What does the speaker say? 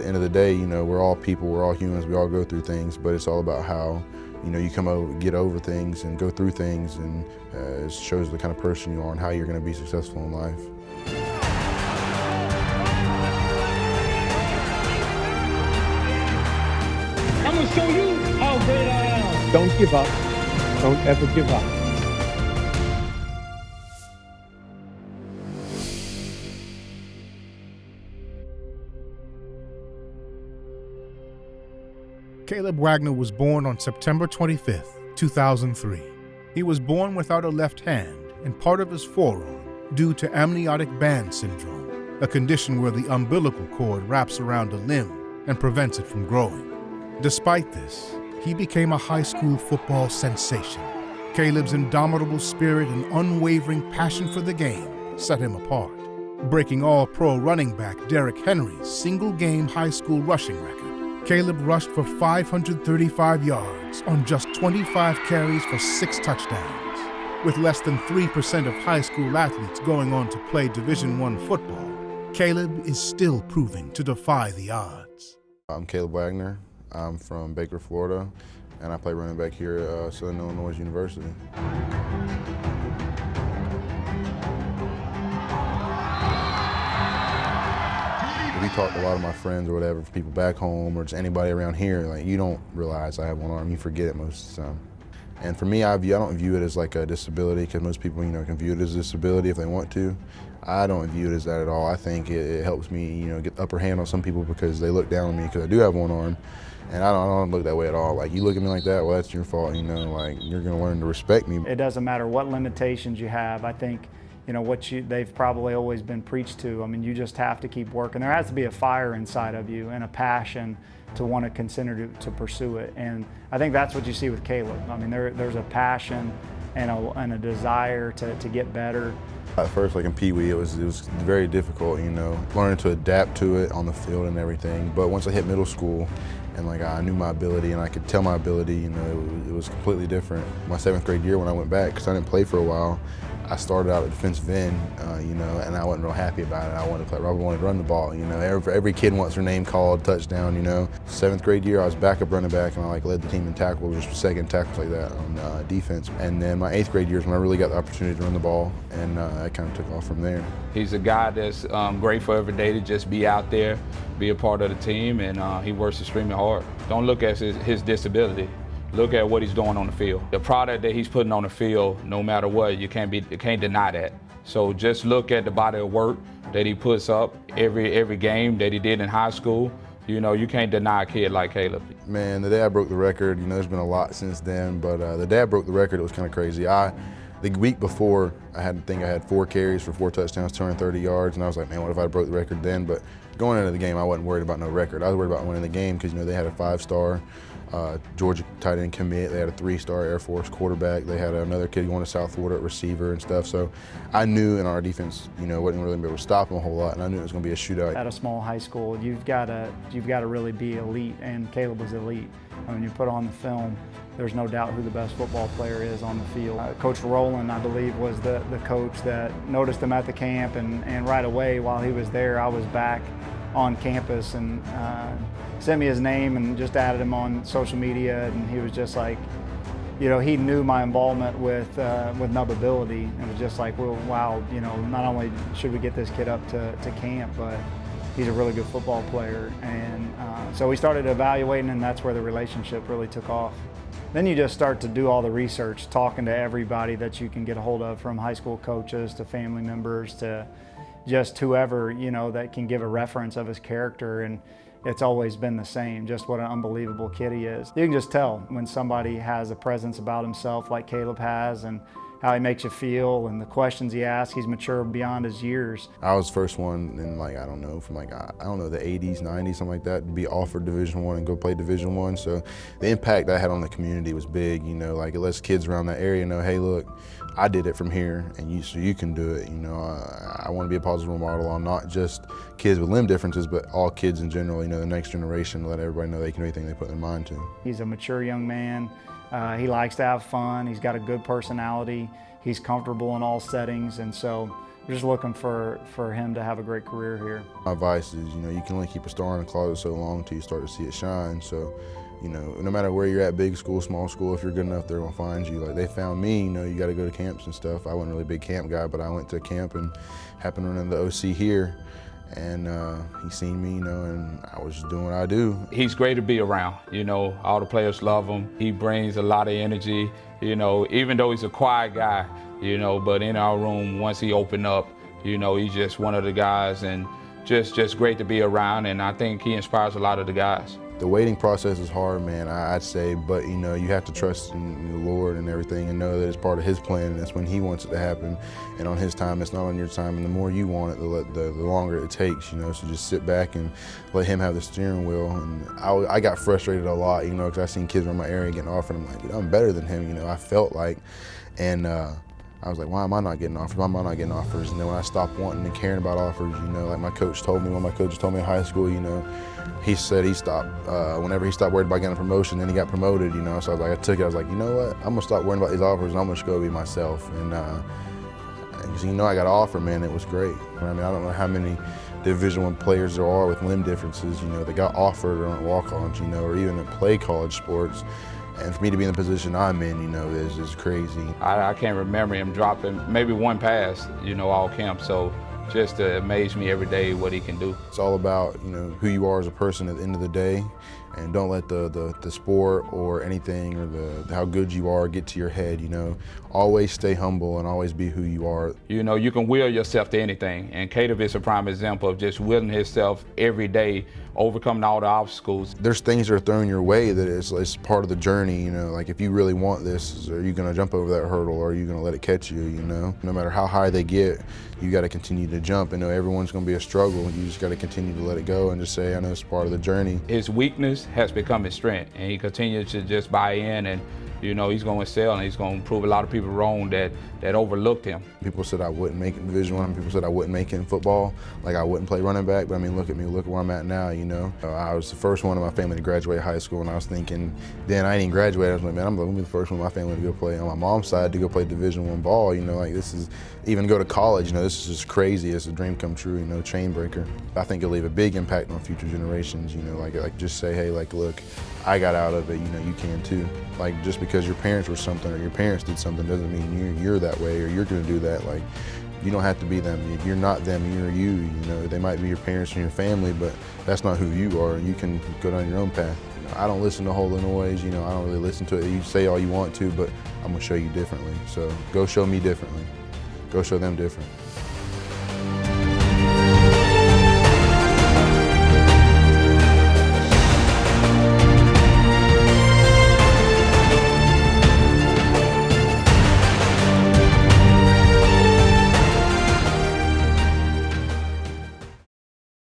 At the end of the day, we're all people, we're all humans, we all go through things, but it's all about how, you get over things and go through things, and it shows the kind of person you are and how you're going to be successful in life. I'm going to show you how great I am. Don't give up. Don't ever give up. Kayleb Wagner was born on September 25th, 2003. He was born without a left hand and part of his forearm due to Amniotic Band Syndrome, a condition where the umbilical cord wraps around a limb and prevents it from growing. Despite this, he became a high school football sensation. Kayleb's indomitable spirit and unwavering passion for the game set him apart, breaking all-pro running back Derrick Henry's single-game high school rushing record. Kayleb rushed for 535 yards on just 25 carries for 6 touchdowns. With less than 3% of high school athletes going on to play Division I football, Kayleb is still proving to defy the odds. I'm Kayleb Wagner. I'm from Baker, Florida, and I play running back here at Southern Illinois University. If you talk to a lot of my friends or whatever, people back home or just anybody around here, like, you don't realize I have one arm. You forget it most of the time. And for me, I don't view it as like a disability, because most people, can view it as a disability if they want to. I don't view it as that at all. I think it helps me, get the upper hand on some people because they look down on me because I do have one arm. And I don't look that way at all. Like, you look at me like that, well, that's your fault, like, you're gonna learn to respect me. It doesn't matter what limitations you have. I think, they've probably always been preached to. I mean, you just have to keep working. There has to be a fire inside of you and a passion to want to consider to pursue it. And I think that's what you see with Kayleb. I mean, there's a passion and a desire to get better. At first, like in Pee Wee, it was very difficult, learning to adapt to it on the field and everything. But once I hit middle school, and like I knew my ability and I could tell my ability, it was completely different. My 7th grade year when I went back, because I didn't play for a while, I started out at defensive end, and I wasn't real happy about it. I wanted to play, Robert wanted to run the ball, every kid wants their name called, touchdown, 7th grade year, I was backup running back, and I led the team in tackles, just second tackles like that on defense. And then my 8th grade year is when I really got the opportunity to run the ball, and I kind of took off from there. He's a guy that's grateful every day to just be out there, be a part of the team, and he works extremely hard. Don't look at his disability. Look at what he's doing on the field. The product that he's putting on the field, no matter what, you can't deny that. So just look at the body of work that he puts up every game that he did in high school. You can't deny a kid like Kayleb. Man, the day I broke the record, there's been a lot since then, but the day I broke the record, it was kind of crazy. The week before, I had 4 carries for 4 touchdowns, 230 yards, and I was like, man, what if I broke the record then? But going into the game, I wasn't worried about no record. I was worried about winning the game because, they had a 5-star Georgia tight end commit. They had a 3-star Air Force quarterback. They had another kid going to South Florida at receiver and stuff. So I knew in our defense, wasn't really able to stop them a whole lot, and I knew it was going to be a shootout. At a small high school, you've got to really be elite, and Kayleb was elite. I mean, you put on the film, there's no doubt who the best football player is on the field. Coach Rowland, I believe, was the coach that noticed him at the camp, and right away while he was there, I was back on campus, and sent me his name and just added him on social media, and he was just like, he knew my involvement with nubbability, and was just like, well, wow, not only should we get this kid up to camp, but he's a really good football player. And so we started evaluating, and that's where the relationship really took off. Then you just start to do all the research, talking to everybody that you can get a hold of, from high school coaches to family members to just whoever, that can give a reference of his character. And it's always been the same, just what an unbelievable kid he is. You can just tell when somebody has a presence about himself like Kayleb has, and how he makes you feel, and the questions he asks. He's mature beyond his years. I was the first one in the 80s, 90s, something like that, to be offered Division I and go play Division I. So the impact I had on the community was big, it lets kids around that area know, hey, look, I did it from here, and so you can do it. I want to be a positive role model on not just kids with limb differences, but all kids in general, the next generation, let everybody know they can do anything they put their mind to. He's a mature young man. He likes to have fun. He's got a good personality. He's comfortable in all settings, and so we're just looking for him to have a great career here. My advice is, you can only keep a star in the closet so long until you start to see it shine. So, no matter where you're at, big school, small school, if you're good enough, they're gonna find you. Like they found me, you gotta go to camps and stuff. I wasn't really a big camp guy, but I went to camp and happened to run into the OC here. And he seen me, and I was just doing what I do. He's great to be around, all the players love him. He brings a lot of energy, even though he's a quiet guy, but in our room, once he opened up, he's just one of the guys and just great to be around, and I think he inspires a lot of the guys. The waiting process is hard, man, I'd say, but you have to trust in the Lord and everything and know that it's part of His plan and it's when He wants it to happen. And on His time, it's not on your time, and the more you want it, the longer it takes, so just sit back and let Him have the steering wheel. And I got frustrated a lot, because I seen kids in my area getting offered, and I'm like, dude, I'm better than him, I felt like. And I was like, why am I not getting offers? Why am I not getting offers? And then when I stopped wanting and caring about offers, like my coach told me, one of my coaches told me in high school, he said he stopped, whenever he stopped worried about getting a promotion, then he got promoted, So I was like, I took it, I was like, you know what? I'm gonna stop worrying about these offers and I'm gonna just go be myself. And I got an offer, man, it was great. I don't know how many Division I players there are with limb differences, that got offered or on walk-ons, or even that play college sports. And for me to be in the position I'm in, is just crazy. I can't remember him dropping maybe one pass, all camp. So just amaze me every day what he can do. It's all about, who you are as a person at the end of the day. And don't let the sport or anything or how good you are get to your head, Always stay humble and always be who you are. You can will yourself to anything. And Kayleb is a prime example of just willing himself every day, overcoming all the obstacles. There's things that are thrown your way that it's part of the journey, like if you really want this, are you gonna jump over that hurdle or are you gonna let it catch you, No matter how high they get, you gotta continue to jump. Everyone's gonna be a struggle. You just gotta continue to let it go and just say, I know it's part of the journey. His weakness has become his strength, and he continues to just buy in, and he's going to excel, and he's going to prove a lot of people wrong that overlooked him. People said I wouldn't make it in Division I. People said I wouldn't make it in football, like I wouldn't play running back. But look at me, look where I'm at now. I was the first one in my family to graduate high school, and I was thinking, then I didn't graduate. I was like, man, I'm going to be the first one in my family to go play on my mom's side to go play Division I ball. Like this is even go to college. This is just crazy. It's a dream come true. Chain breaker. I think it'll leave a big impact on future generations. Like just say, hey, like look, I got out of it. You can too. Like just because your parents were something or your parents did something doesn't mean you're that way or you're going to do that. Like you don't have to be them. You're not them. You're you. They might be your parents and your family, but that's not who you are. You can go down your own path. I don't listen to whole noise. I don't really listen to it. You say all you want to, but I'm gonna show you differently. So go show me differently. Go show them different.